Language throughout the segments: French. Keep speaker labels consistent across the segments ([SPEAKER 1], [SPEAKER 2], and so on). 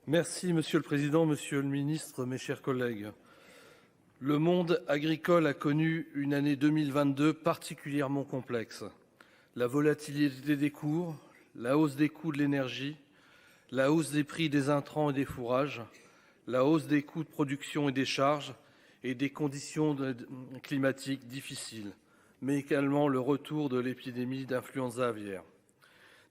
[SPEAKER 1] Merci Monsieur le Président, Monsieur le Ministre, mes chers collègues. Le monde agricole a connu une année 2022 particulièrement complexe. La volatilité des cours, la hausse des coûts de l'énergie, la hausse des prix des intrants et des fourrages, la hausse des coûts de production et des charges et des conditions climatiques difficiles, mais également le retour de l'épidémie d'influenza aviaire.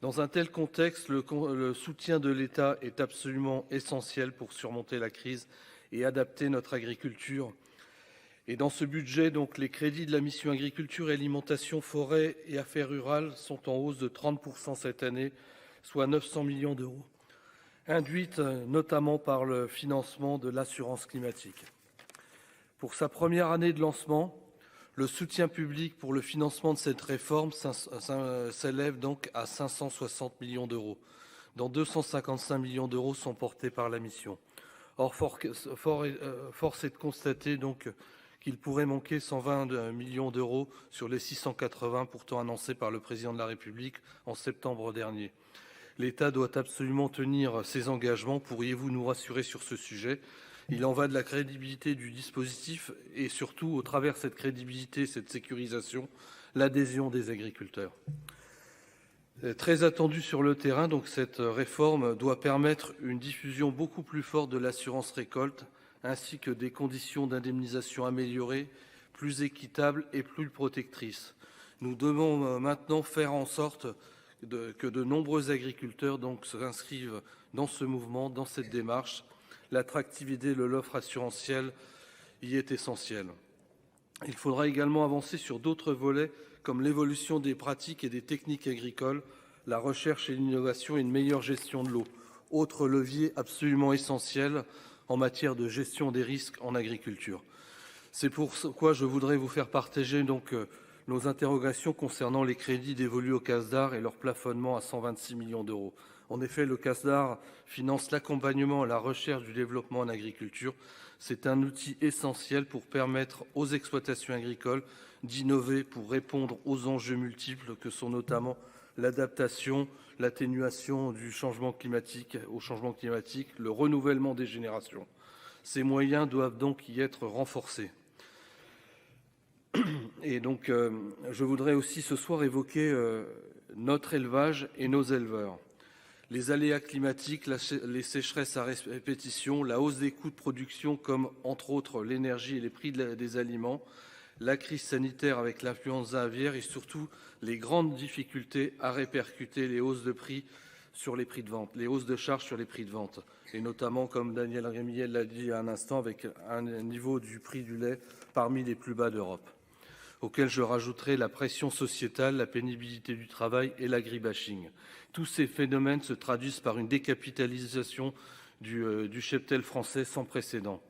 [SPEAKER 1] Dans un tel contexte, le soutien de l'État est absolument essentiel pour surmonter la crise et adapter notre agriculture. Et dans ce budget, donc, les crédits de la mission agriculture et alimentation, forêt et affaires rurales sont en hausse de 30% cette année, soit 900 millions d'euros, induite notamment par le financement de l'assurance climatique. Pour sa première année de lancement, le soutien public pour le financement de cette réforme s'élève donc à 560 millions d'euros, dont 255 millions d'euros sont portés par la mission. Or, force est de constater donc qu'il pourrait manquer 120 millions d'euros sur les 680 pourtant annoncés par le président de la République en septembre dernier. L'État doit absolument tenir ses engagements. Pourriez-vous nous rassurer sur ce sujet ? Il en va de la crédibilité du dispositif et surtout, au travers de cette crédibilité, cette sécurisation, l'adhésion des agriculteurs. Très attendue sur le terrain, donc cette réforme doit permettre une diffusion beaucoup plus forte de l'assurance récolte, ainsi que des conditions d'indemnisation améliorées, plus équitables et plus protectrices. Nous devons maintenant faire en sorte que de nombreux agriculteurs donc s'inscrivent dans ce mouvement, dans cette démarche. L'attractivité de l'offre assurantielle y est essentielle. Il faudra également avancer sur d'autres volets comme l'évolution des pratiques et des techniques agricoles, la recherche et l'innovation et une meilleure gestion de l'eau. Autre levier absolument essentiel en matière de gestion des risques en agriculture. C'est pourquoi je voudrais vous faire partager donc nos interrogations concernant les crédits dévolus au CASDAR et leur plafonnement à 126 millions d'euros. En effet, le CASDAR finance l'accompagnement à la recherche du développement en agriculture. C'est un outil essentiel pour permettre aux exploitations agricoles d'innover pour répondre aux enjeux multiples que sont notamment l'adaptation, l'atténuation du changement climatique, le renouvellement des générations. Ces moyens doivent donc y être renforcés. Et donc, je voudrais aussi ce soir évoquer notre élevage et nos éleveurs. Les aléas climatiques, les sécheresses à répétition, la hausse des coûts de production comme entre autres l'énergie et les prix des aliments, la crise sanitaire avec l'influenza aviaire et surtout les grandes difficultés à répercuter les hausses de prix sur les prix de vente, les hausses de charges sur les prix de vente. Et notamment, comme Daniel Rémillet l'a dit à un instant, avec un niveau du prix du lait parmi les plus bas d'Europe, auquel je rajouterai la pression sociétale, la pénibilité du travail et l'agribashing. Tous ces phénomènes se traduisent par une décapitalisation du cheptel français sans précédent.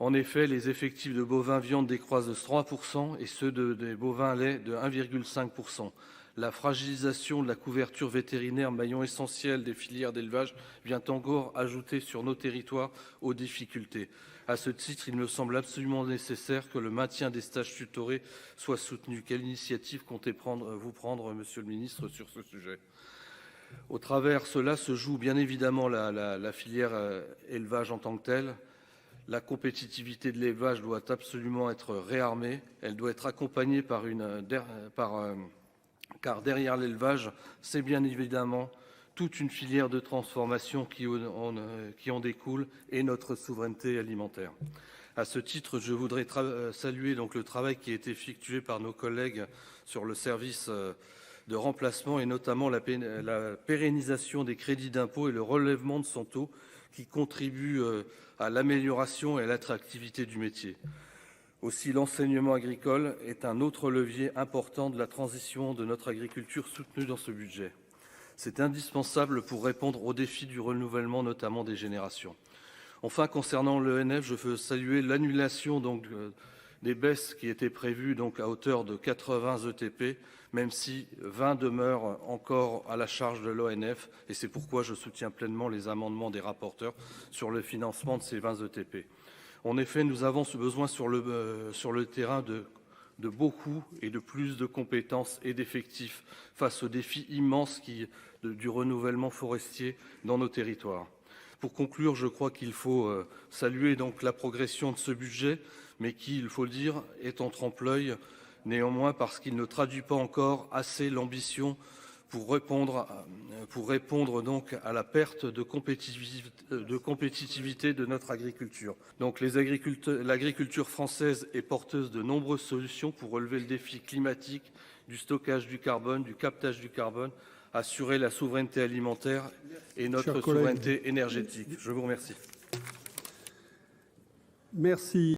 [SPEAKER 1] En effet, les effectifs de bovins viande décroissent de 3% et ceux des bovins lait de 1,5%. La fragilisation de la couverture vétérinaire, maillon essentiel des filières d'élevage, vient encore ajouter sur nos territoires aux difficultés. À ce titre, il me semble absolument nécessaire que le maintien des stages tutorés soit soutenu. Quelle initiative comptez-vous prendre, Monsieur le Ministre, sur ce sujet ? Au travers de cela se joue bien évidemment la filière élevage en tant que telle. La compétitivité de l'élevage doit absolument être réarmée. Elle doit être accompagnée car derrière l'élevage, c'est bien évidemment toute une filière de transformation qui en découle et notre souveraineté alimentaire. À ce titre, je voudrais saluer donc le travail qui a été effectué par nos collègues sur le service de remplacement et notamment la pérennisation des crédits d'impôt et le relèvement de son taux qui contribue à l'amélioration et à l'attractivité du métier. Aussi, l'enseignement agricole est un autre levier important de la transition de notre agriculture soutenue dans ce budget. C'est indispensable pour répondre aux défis du renouvellement, notamment des générations. Enfin, concernant l'ENF, je veux saluer l'annulation des baisses qui étaient prévues à hauteur de 80 ETP, même si 20 demeurent encore à la charge de l'ONF, et c'est pourquoi je soutiens pleinement les amendements des rapporteurs sur le financement de ces 20 ETP. En effet, nous avons besoin sur le terrain de beaucoup et de plus de compétences et d'effectifs face aux défis immenses du renouvellement forestier dans nos territoires. Pour conclure, je crois qu'il faut saluer donc la progression de ce budget, mais qui, il faut le dire, est en trompe-l'œil néanmoins parce qu'il ne traduit pas encore assez l'ambition pour répondre donc à la perte de compétitivité de notre agriculture. Donc l'agriculture française est porteuse de nombreuses solutions pour relever le défi climatique, du stockage du carbone, du captage du carbone, assurer la souveraineté alimentaire et notre souveraineté énergétique. Je vous remercie.
[SPEAKER 2] Merci.